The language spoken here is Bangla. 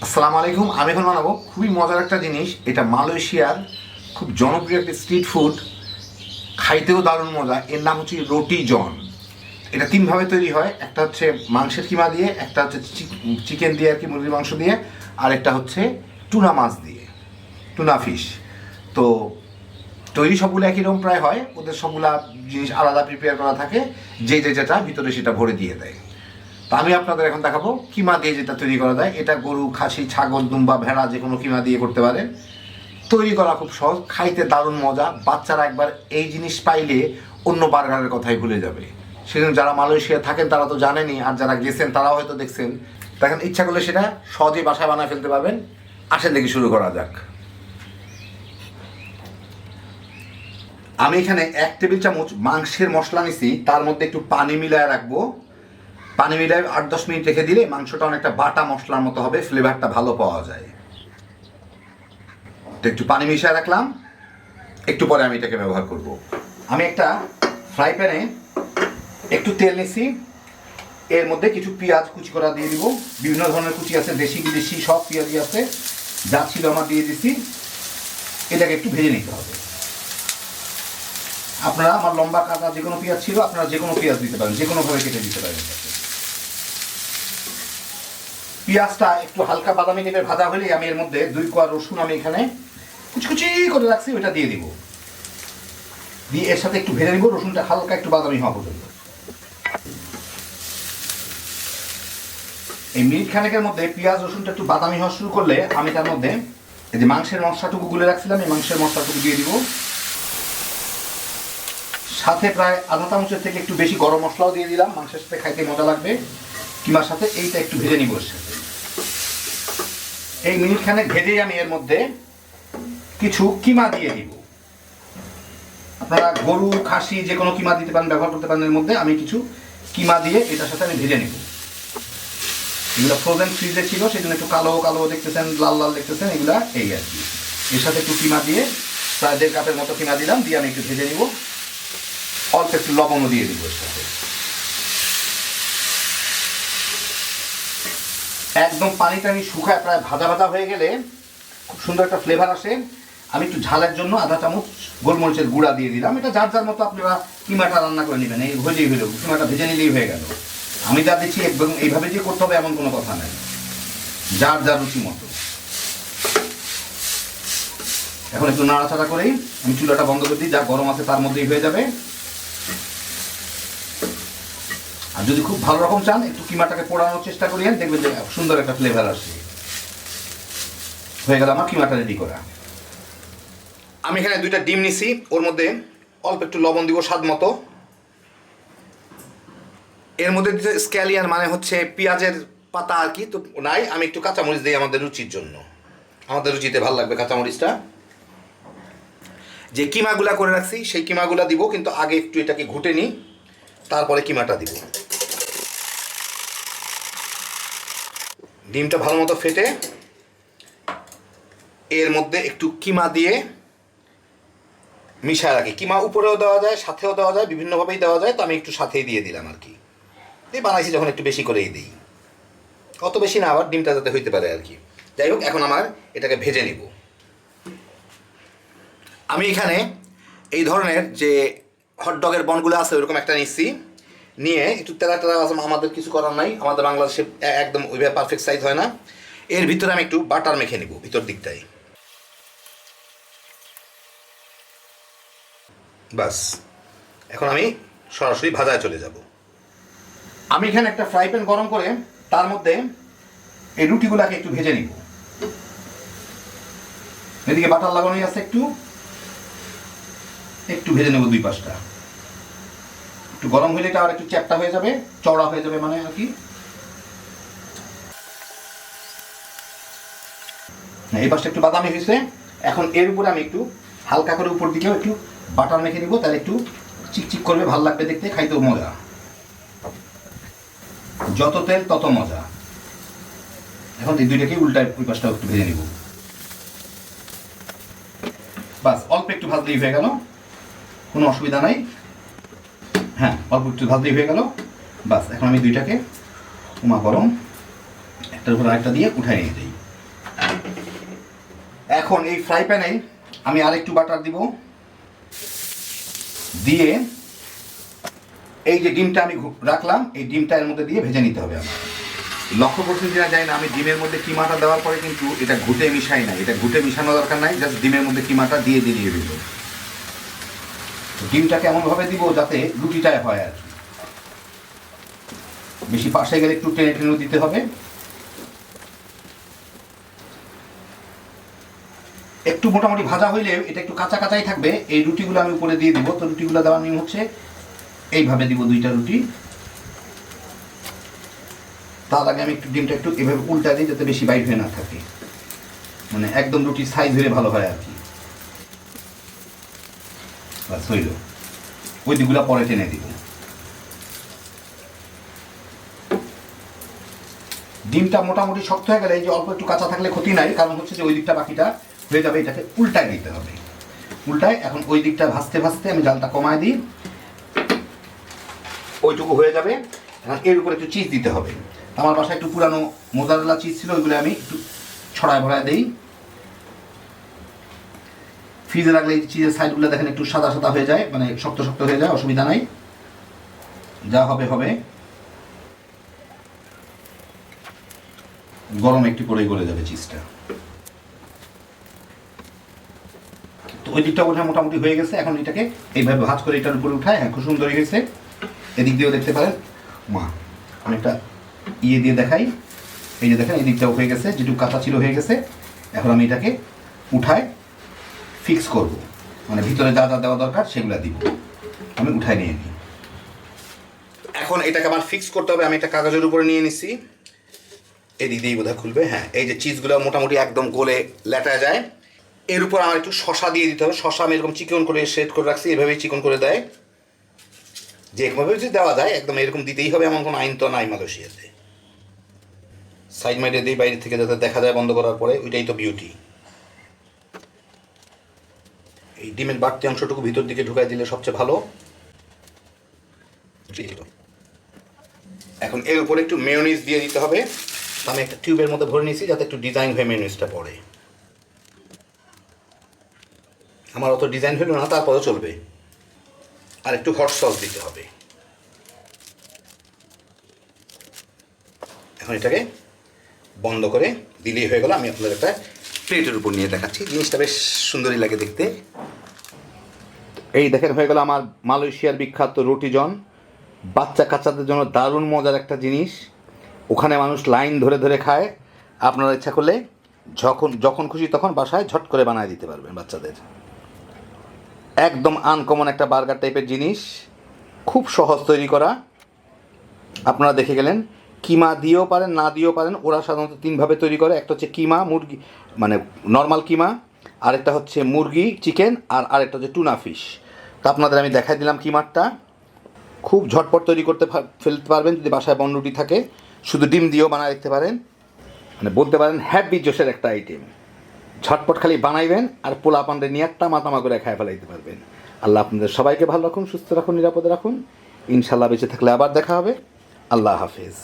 আসসালামু আলাইকুম। আমি এখন বানাবো খুবই মজার একটা জিনিস। এটা মালয়েশিয়ার খুব জনপ্রিয় একটা স্ট্রিট ফুড, খাইতেও দারুণ মজা। এর নাম হচ্ছে রোটি জন। এটা তিনভাবে তৈরি হয়। একটা হচ্ছে মাংসের কিমা দিয়ে, একটা হচ্ছে চিকেন দিয়ে আর কি, মুরগির মাংস দিয়ে, আর একটা হচ্ছে টুনা মাছ দিয়ে, টুনা ফিশ। তো তৈরি সবগুলো একই রকম প্রায় হয়, ওদের সবগুলা জিনিস আলাদা প্রিপেয়ার করা থাকে, যে যেটা ভিতরে সেটা ভরে দিয়ে দেয়। তা আমি আপনাদের এখন দেখাবো কিমা দিয়ে যেটা তৈরি করা যায়। এটা গরু, খাসি, ছাগল, দুম্বা, ভেড়া যে কোনো কিমা দিয়ে করতে পারে। তৈরি করা খুব সহজ, খাইতে দারুণ মজা। বাচ্চারা একবার এই জিনিস পাইলে অন্য বার্গারের কথাই ভুলে যাবে। সেজন্য যারা মালয়েশিয়া থাকেন তারা তো জানেনই, আর যারা গেছেন তারাও হয়তো দেখছেন। দেখেন, ইচ্ছা করলে সেটা সহজেই বাসায় বানায় ফেলতে পারবেন। আসেন দেখি শুরু করা যাক। আমি এখানে 1 টেবিল চামচ মাংসের মশলা নিছি, তার মধ্যে একটু পানি মিলায় রাখবো। পানি মিলায় 8-10 মিনিট রেখে দিলে মাংসটা অনেকটা বাটা মশলার মতো হবে, ফ্লেভারটা ভালো পাওয়া যায়। তো একটু পানি মিশিয়ে রাখলাম, একটু পরে আমি এটাকে ব্যবহার করব। আমি একটা ফ্রাই প্যানে একটু তেল নিছি, এর মধ্যে কিছু পেঁয়াজ কুচি করা দিয়ে দিব। বিভিন্ন ধরনের কুচি আছে, দেশি বিদেশি সব পেঁয়াজই আছে, যা ছিল আমার দিয়ে দিছি। এটাকে একটু ভেজে নিতে হবে। আপনারা, আমার লম্বা কাটা যে কোনো পেঁয়াজ ছিল, আপনারা যে কোনো পেঁয়াজ দিতে পারেন, যে কোনোভাবে কেটে দিতে পারেন। পেঁয়াজটা একটু হালকা বাদামি টাইপের ভাজা হলেই আমি এর মধ্যে 2 কোয়া রসুন আমি এখানে কুচি করে রাখছি, ওইটা দিয়ে দিব। দিয়ে এর সাথে একটু ভেজে নিব, রসুনটা হালকা একটু বাদামি হওয়া পর্যন্ত। এই মিনিট খানেকের মধ্যে পেঁয়াজ রসুনটা একটু বাদামি হওয়া শুরু করলে আমি তার মধ্যে এই যে মাংসের মশলাটুকু গুলে রাখছিলাম, এই মাংসের মশলাটুকু দিয়ে দিব। সাথে প্রায় আধা চামচের থেকে একটু বেশি গরম মশলাও দিয়ে দিলাম, মাংসের সাথে খাইতে মজা লাগবে। কিমার সাথে এইটা একটু ভেজে নিব। এর সাথে এই মিনিট খানেক ভেজেই আমি এর মধ্যে কিছু কিমা দিয়ে দিব। আপনারা গরু, খাসি যে কোনো কিমা দিতে পারেন, ব্যবহার করতে পারেন। এর মধ্যে আমি কিছু কিমা দিয়ে এটার সাথে আমি ভেজে নেব। এগুলো ফ্রোজেন ফ্রিজে ছিল, সেই জন্য একটু কালো কালো দেখতেছেন, লাল লাল দেখতেছেন, এগুলা এই আর কি। এর সাথে একটু কিমা দিয়ে প্রায় 1.5 কাপের মতো কিমা দিলাম, দিয়ে আমি একটু ভেজে নিব। অল্প একটু লবণও দিয়ে দিব এর সাথে। একদম পানিটা আমি শুকায় প্রায় ভাজা ভাজা হয়ে গেলে খুব সুন্দর একটা ফ্লেভার আসে। আমি একটু ঝালের জন্য আধা চামচ গোলমরিচের গুঁড়া দিয়ে দিলাম। এটা যার যার মতো আপনারা কিমাটা রান্না করে নেবেন, এই হলেই হলো, কিমাটা ভেজে নিলেই হয়ে গেল। আমি যা দিচ্ছি একদম এইভাবে যে করতে হবে এমন কোনো কথা নেই, যার যার রুচি মতো। এখন একটু নাড়াচাড়া করেই আমি চুলাটা বন্ধ করে দিই, যা গরম আছে তার মধ্যেই হয়ে যাবে। আর যদি খুব ভালো রকম চান, একটু কিমাটাকে পোড়ানোর চেষ্টা করিয়েন, দেখবেন যে সুন্দর একটা ফ্লেভার আসে। হয়ে গেল আমার কিমাটা রেডি করা। আমি এখানে 2টা ডিম নিছি, ওর মধ্যে অল্প একটু লবণ দিব স্বাদ মতো। এর মধ্যে দিতে স্ক্যালিয়ান মানে হচ্ছে পেঁয়াজের পাতা আর কি, তো নাই। আমি একটু কাঁচামরিচ দিই আমাদের রুচির জন্য, আমাদের রুচিতে ভালো লাগবে কাঁচামরিচটা। যে কিমাগুলা করে রাখছি সেই কিমাগুলা দিব, কিন্তু আগে একটু এটাকে ঘুটে নিই, তারপরে কিমাটা দিব। ডিমটা ভালো মতো ফেটে এর মধ্যে একটু কিমা দিয়ে মিশায় রাখি। কিমা উপরেও দেওয়া যায়, সাথেও দেওয়া যায়, বিভিন্নভাবেই দেওয়া যায়। তো আমি একটু সাথেই দিয়ে দিলাম আর কি। এই বানাইছি যখন একটু বেশি করেই দিই, অত বেশি না, আবার ডিমটা যাতে হইতে পারে আর কি। যাই হোক, এখন আমার এটাকে ভেজে নিব। আমি এখানে এই ধরনের যে হটডগের বনগুলো আছে ওইরকম একটা নিচ্ছি, নিয়ে একটু তেলা তেলা আছে, আমাদের কিছু করার নাই, আমাদের বাংলাদেশে একদম ওইভাবে পারফেক্ট সাইজ হয় না। এর ভিতরে আমি একটু বাটার মেখে নিব ভিতর দিকটাই, বাস। এখন আমি সরাসরি ভাজায় চলে যাব। আমি এখানে একটা ফ্রাই প্যান গরম করে তার মধ্যে এই রুটিগুলাকে একটু ভেজে নিব। এদিকে বাটার লাগানোই আছে, একটু একটু ভেজে নেব 2 পাশটা। একটু গরম হলে এটা আর একটু চ্যাপটা হয়ে যাবে, চওড়া হয়ে যাবে মানে আর কি। এই পাশটা একটু বাদামি হয়েছে। এখন এর উপরে আমি একটু হালকা করে উপর দিকেও একটু বাটার মেখে নিব, তাহলে একটু চিকচিক করবে, ভালো লাগবে দেখতে, খাইতেও মজা। যত তেল তত মজা। এখন এই দুইটাকে উল্টায় ওই পাশটাও একটু ভেজে নিব। বাস, অল্প একটু ভাজলেই হয়ে গেল, কোনো অসুবিধা নাই। হ্যাঁ, অল্প একটু ভাজলেই হয়ে গেল। বাস, এখন আমি দুইটাকে গরম একটার উপর আরেকটা দিয়ে উঠাই নিয়ে যাই। এখন এই ফ্রাই প্যানে আমি আরেকটু বাটার দিব, দিয়ে এই যে ডিমটা আমি রাখলাম এই ডিমটা এর মধ্যে দিয়ে ভেজে নিতে হবে। আমার লক্ষ্য করছেন কিনা যায় না, আমি ডিমের মধ্যে কিমাটা দেওয়ার পরে কিন্তু এটা ঘুটে মিশাই না, এটা ঘুটে মিশানো দরকার নাই, জাস্ট ডিমের মধ্যে কিমাটা দিয়ে দিব। ডিমটাকে এমনভাবে দিব যাতে রুটিটায় হয় আর কি, বেশি পাশে গেলে একটু টেনে টেনে দিতে হবে। একটু মোটামুটি ভাজা হইলে এটা একটু কাঁচা কাঁচাই থাকবে, এই রুটিগুলো আমি উপরে দিয়ে দিব। তো রুটিগুলো দেওয়ার নিয়ম হচ্ছে এইভাবে দিব, 2টা রুটি। তার আগে আমি একটু ডিমটা একটু এভাবে উল্টা দিই যাতে বেশি বাইট হয়ে না থাকে, মানে একদম রুটির সাইজ হলে ভালো হয় আর কি। বাস হইল, ওই দিকগুলো পরে টেনে দিব। ডিমটা মোটামুটি শক্ত হয়ে গেলে এই যে অল্প একটু কাঁচা থাকলে ক্ষতি নাই, কারণ হচ্ছে যে ওই দিকটা বাকিটা হয়ে যাবে, এটাকে উল্টায় দিতে হবে। উল্টায় এখন ওই দিকটা ভাজতে ভাজতে আমি জালটা কমায় দিই, ওইটুকু হয়ে যাবে। এখন এর উপরে একটু চিজ দিতে হবে। আমার বাসায় একটু পুরানো মোজারেলা চিজ ছিল, ওইগুলো আমি একটু ছড়ায় ভরায় দিই। ফ্রিজে রাখলে এই চিজের সাইডগুলো দেখেন একটু সাদা সাদা হয়ে যায়, মানে শক্ত শক্ত হয়ে যায়, অসুবিধা নাই, যা হবে হবে। গরম একটু পরেই গলে যাবে চিজটা। তো ওই দিকটা বোধহয় মোটামুটি হয়ে গেছে। এখন এটাকে এইভাবে ভাজ করে এটার উপরে উঠায়, হ্যাঁ খুব সুন্দর হয়েছে। এদিক দিয়েও দেখতে পারেন, মা অনেকটা ইয়ে দিয়ে দেখাই, এই যে দেখেন এই দিকটাও হয়ে গেছে, যেটুকু কাঁচা ছিল হয়ে গেছে। এখন আমি এটাকে উঠায় ফিক্স করব, মানে ভিতরে যা যা দেওয়া দরকার সেগুলো দিব। আমি উঠায় নিয়ে নিই। এখন এটাকে আবার ফিক্স করতে হবে। আমি একটা কাগজের উপরে নিয়ে নিছি, এদিক দিয়েই বোধহয় খুলবে, হ্যাঁ। এই যে চিজগুলো মোটামুটি একদম গলে লেটা যায়, এর উপর আমার একটু শশা দিয়ে দিতে হবে। শশা আমি এরকম চিকন করে সেট করে রাখছি, এভাবেই চিকন করে দেয়, যে একভাবে যদি দেওয়া যায় একদম এরকম দিতেই হবে এমন কোনো আইন তো নাই মালয়েশিয়াতে। সাইড মাইডে দিই বাইরে থেকে যাতে দেখা যায় বন্ধ করার পরে, ওইটাই তো বিউটি। এই ডিমের বাড়তি অংশটুকু ভিতর দিকে ঢুকাই দিলে সবচেয়ে ভালো। এখন এর উপরে একটু মেয়োনিজ দিয়ে দিতে হবে। আমি একটা টিউবের মধ্যে ভরে নিয়েছি যাতে একটু ডিজাইন হয়ে মেয়োনিজটা পড়ে। আমার অত ডিজাইন হইল না, তারপরেও চলবে। আর একটু হট সস দিতে হবে। এখন এটাকে বন্ধ করে দিলেই হয়ে গেল। আমি আপনাদের একটা প্লেটের উপর নিয়ে দেখাচ্ছি, জিনিসটা বেশ সুন্দরই লাগে দেখতে। এই দেখেন হয়ে গেল আমার মালয়েশিয়ার বিখ্যাত রুটি জন। বাচ্চা কাচ্চাদের জন্য দারুণ মজার একটা জিনিস। ওখানে মানুষ লাইন ধরে ধরে খায়। আপনারা ইচ্ছা করলে যখন খুশি তখন বাসায় ঝট করে বানায় দিতে পারবেন বাচ্চাদের। একদম আনকমন একটা বার্গার টাইপের জিনিস, খুব সহজ তৈরি করা। আপনারা দেখে গেলেন, কিমা দিয়েও পারেন না দিয়েও পারেন। ওরা সাধারণত 3ভাবে তৈরি করে, একটা হচ্ছে কিমা মুরগি মানে নর্মাল কিমা, আরেকটা হচ্ছে মুরগি চিকেন, আর আরেকটা হচ্ছে টুনা ফিশ। তো আপনাদের আমি দেখাই দিলাম কিমারটা। খুব ঝটপট তৈরি করতে ফেলতে পারবেন যদি বাসায় বনরুটি থাকে। শুধু ডিম দিয়েও বানায় দেখতে পারেন, মানে বলতে পারেন হ্যাপি জোশের একটা আইটেম। ঝটপট খালি বানাইবেন আর পোলা পান্ডে নিয়ে তামা করে খায় ফেলাইতে পারবেন। আল্লাহ আপনাদের সবাইকে ভালো রাখুন, সুস্থ রাখুন, নিরাপদে রাখুন। ইনশাল্লাহ বেঁচে থাকলে আবার দেখা হবে। আল্লাহ হাফেজ।